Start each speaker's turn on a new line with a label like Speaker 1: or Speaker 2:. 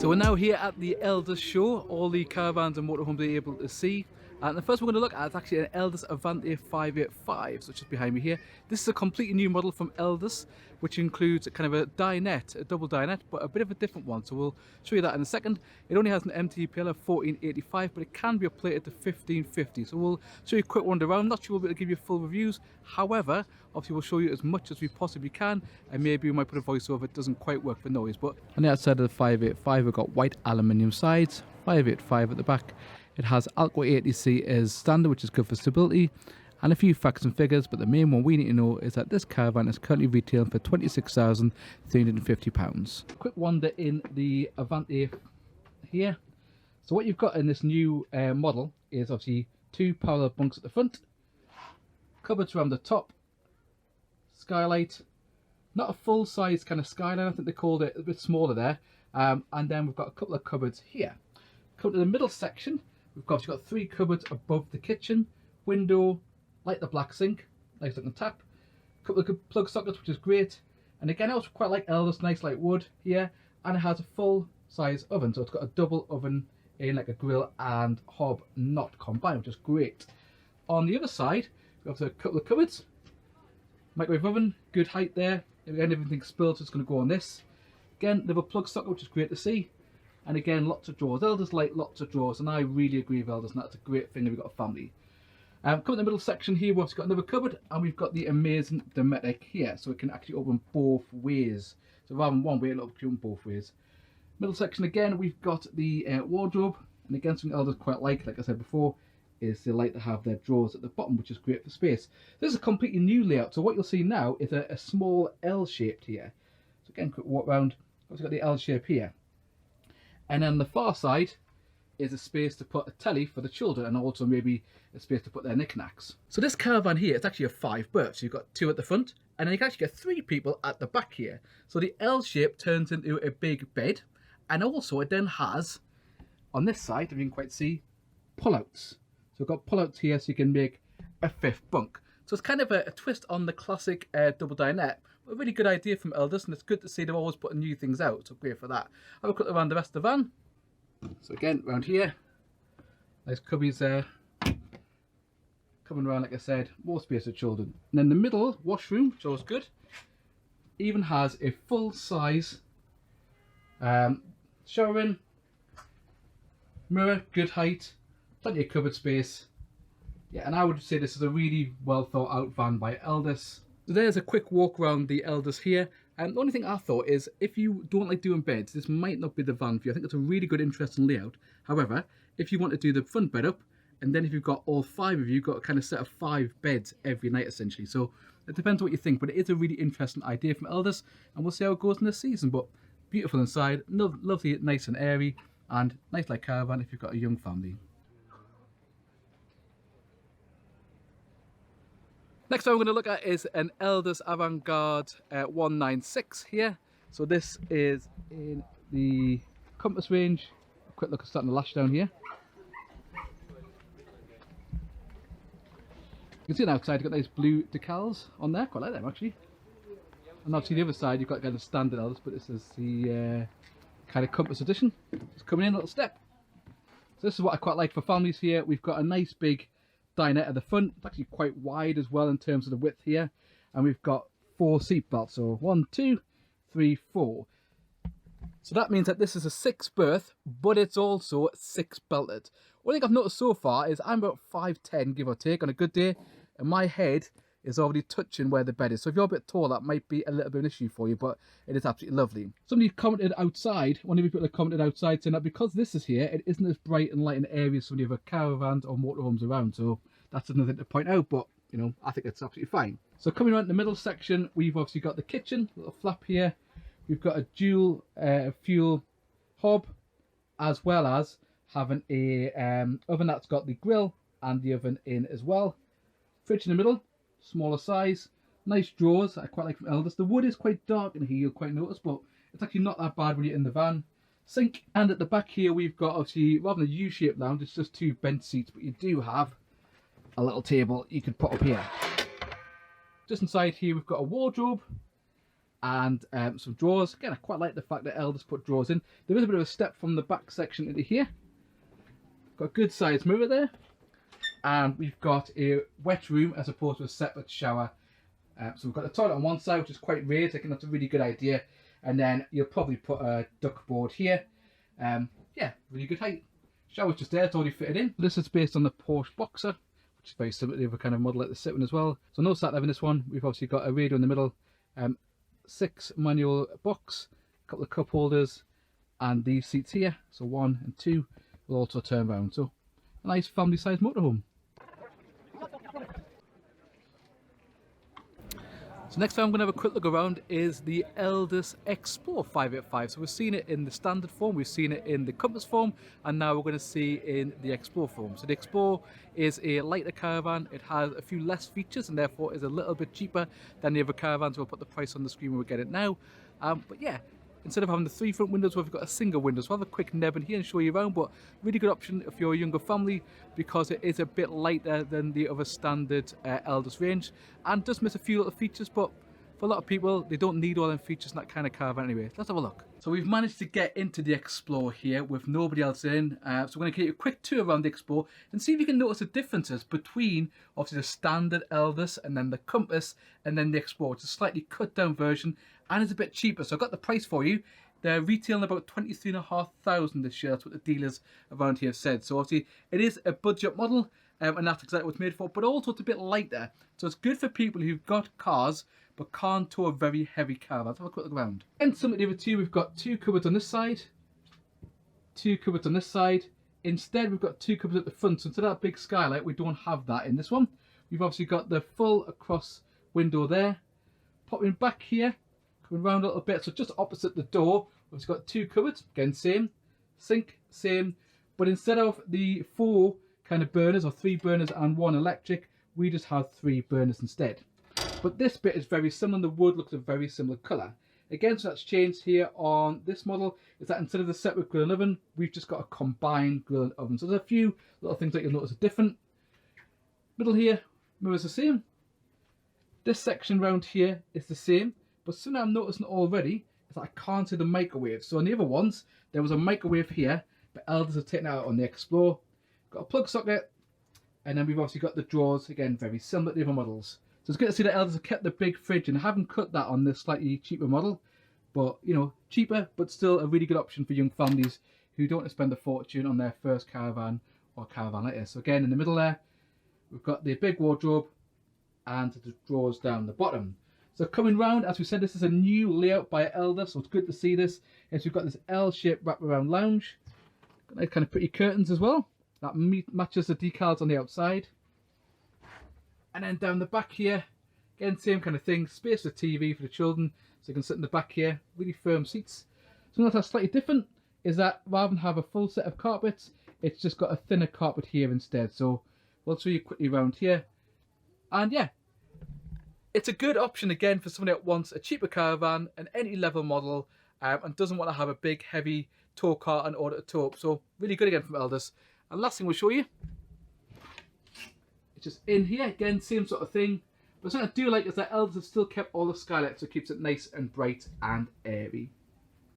Speaker 1: So we're now here at the Elddis show, all the caravans and motorhomes you're able to see. And the first one we're going to look at is actually an Elddis Avante 585, so it's just behind me here. This is a completely new model from Elddis, which includes kind of a dinette, a double dinette, but a bit of a different one. So we'll show you that in a second. It only has an MTPL of 1485, but it can be upplated to 1550. So we'll show you a quick wander around. Not sure we'll be able to give you full reviews. However, obviously we'll show you as much as we possibly can, and maybe we might put a voiceover if it doesn't quite work for noise. But on the outside of the 585, we've got white aluminium sides, 585 at the back. It has Alco 80C as standard, which is good for stability, and a few facts and figures, but the main one we need to know is that this caravan is currently retailing for £26,350. Quick wander in the Avante here. So what you've got in this new model is obviously two parallel bunks at the front, cupboards around the top, skylight, not a full size kind of skylight, I think they called it, a bit smaller there, and then we've got a couple of cupboards here. Come to the middle section. We've obviously got three cupboards above the kitchen, window, like the black sink, nice looking tap, a couple of plug sockets, which is great. And again, I also quite like Elldis, nice light wood here, and it has a full size oven, so it's got a double oven in, like a grill and hob not combined, which is great. On the other side, we have a couple of cupboards, microwave oven, good height there. Again, everything spilled, so it's going to go on this. Again, they have a plug socket, which is great to see. And again, lots of drawers. Elldis like lots of drawers, and I really agree with Elldis, and that's a great thing if you've got a family. Coming to the middle section here, we've got another cupboard, and we've got the amazing Dometic here, so it can actually open both ways. So rather than one way, it'll open both ways. Middle section again, we've got the wardrobe, and again, something Elldis quite like I said before, is they like to have their drawers at the bottom, which is great for space. This is a completely new layout, so what you'll see now is a small L shaped here. So again, quick walk round, we've got the L shape here. And then on the far side is a space to put a telly for the children, and also maybe a space to put their knickknacks. So this caravan here, it's actually a 5 berth. So you've got 2 at the front, and then you can actually get 3 people at the back here. So the L shape turns into a big bed, and also it then has, on this side, if you can quite see, pullouts. So we've got pullouts here, so you can make a 5th bunk. So it's kind of a twist on the classic double dinette. A really good idea from Elldis, and it's good to see they're always putting new things out, so great for that. Have a quick look around the rest of the van. So again, around here, nice cubbies there. Coming around, like I said, more space for children. And then the middle washroom, which is good, even has a full size shower in, mirror, good height, plenty of cupboard space. Yeah, and I would say this is a really well thought out van by Elldis. So there's a quick walk around the Elldis here, and the only thing I thought is, if you don't like doing beds, this might not be the van for you. I think it's a really good, interesting layout. However, if you want to do the front bed up, and then if you've got all 5 of you, you've got a kind of set of 5 beds every night essentially. So it depends what you think, but it is a really interesting idea from Elldis, and we'll see how it goes in this season. But beautiful inside, lovely, nice and airy, and nice like caravan if you've got a young family. Next one we're going to look at is an Elldis Avant-garde 196 here. So this is in the compass range. A quick look at starting to lash down here. You can see on the outside you've got nice blue decals on there, quite like them actually. And obviously the other side you've got kind of standard Elldis, but this is the kind of compass edition. Just coming in a little step. So this is what I quite like for families here. We've got a nice big dinette at the front. It's actually quite wide as well in terms of the width here, and we've got 4 seat belts, so 1, 2, 3, 4. So that means that this is a 6 berth, but it's also 6 belted. One thing I've noticed so far is I'm about 5'10", give or take, on a good day, and my head is already touching where the bed is. So if you're a bit tall, that might be a little bit of an issue for you, but it is absolutely lovely. Somebody commented outside, one of you people have commented outside, saying that because this is here, it isn't as bright and light in areas some of the other caravans or motorhomes around. So that's another thing to point out, but you know, I think it's absolutely fine. So coming around the middle section, we've obviously got the kitchen, little flap here. We've got a dual fuel hob, as well as having a oven that's got the grill and the oven in as well. Fridge in the middle, smaller size, nice drawers I quite like from Elldis. The wood is quite dark in here, you'll quite notice, but it's actually not that bad when you're in the van. Sink, and at the back here we've got, obviously, rather than a U-shaped lounge, it's just 2 bench seats, but you do have a little table you can put up here. Just inside here we've got a wardrobe, and some drawers. Again, I quite like the fact that Elddis put drawers in. There is a bit of a step from the back section into here. Got a good sized mirror there, and we've got a wet room as opposed to a separate shower. So we've got the toilet on one side, which is quite raised. I think that's a really good idea. And then you'll probably put a duck board here. Yeah, really good height. Shower's just there, it's already fitted in. This is based on the Porsche Boxer, which is very similar to the other kind of model like the Citroen as well. So no sat nav in this one. We've obviously got a radio in the middle, 6 manual box, a couple of cup holders, and these seats here. So 1 and 2 will also turn around. So a nice family sized motorhome. So next time I'm going to have a quick look around is the Elddis Explore 585. So we've seen it in the standard form, we've seen it in the compass form, and now we're going to see in the Explore form. So the Explore is a lighter caravan. It has a few less features and therefore is a little bit cheaper than the other caravans. We'll put the price on the screen when we get it now. But yeah, instead of having the 3 front windows, we've got a single window. So I'll have a quick neb in here and show you around, but really good option if you're a younger family because it is a bit lighter than the other standard Elddis range and does miss a few little features, but for a lot of people, they don't need all them features in that kind of caravan anyway. Let's have a look. So we've managed to get into the Explore here with nobody else in. So we're going to give you a quick tour around the Explore and see if you can notice the differences between obviously the standard Elddis and then the Compass and then the Explore. It's a slightly cut down version and it's a bit cheaper. So I've got the price for you. They're retailing about 23,500 this year. That's what the dealers around here have said. So obviously it is a budget model and that's exactly what it's made for, but also it's a bit lighter. So it's good for people who've got cars but can't tow a very heavy caravan. Let's have a quick look around. And some of the other two, we've got 2 cupboards on this side, 2 cupboards on this side. Instead, we've got 2 cupboards at the front. So instead of that big skylight, we don't have that in this one. We've obviously got the full across window there. Popping back here, coming around a little bit, so just opposite the door, we've got 2 cupboards. Again, same, sink, same. But instead of the 4 kind of burners, or 3 burners and 1 electric, we just have 3 burners instead. But this bit is very similar, the wood looks a very similar colour. Again, so that's changed here on this model, is that instead of the separate grill and oven, we've just got a combined grill and oven. So there's a few little things that you'll notice are different. Middle here, mirror's the same. This section round here is the same, but something I'm noticing already is that I can't see the microwave. So on the other ones, there was a microwave here, but Elddis have taken it out on the Explore. Got a plug socket, and then we've obviously got the drawers, again, very similar to the other models. So it's good to see that Elddis have kept the big fridge and haven't cut that on this slightly cheaper model. But, you know, cheaper, but still a really good option for young families who don't want to spend a fortune on their first caravan or caravan like this. So again, in the middle there, we've got the big wardrobe and the drawers down the bottom. So coming round, as we said, this is a new layout by Elddis, so it's good to see this. Yes, we've got this L-shaped wraparound lounge. Got nice kind of pretty curtains as well. That matches the decals on the outside. And then down the back here, again, same kind of thing. Space for TV for the children, so you can sit in the back here. Really firm seats. Something that's slightly different is that rather than have a full set of carpets, it's just got a thinner carpet here instead. So we'll show you quickly around here. And yeah, it's a good option again for somebody that wants a cheaper caravan, an entry-level model, and doesn't want to have a big, heavy tow car in order to tow up. So really good again from Elddis. And last thing we'll show you, it's just in here, again, same sort of thing. But something I do like is that Elddis have still kept all the skylights, so it keeps it nice and bright and airy.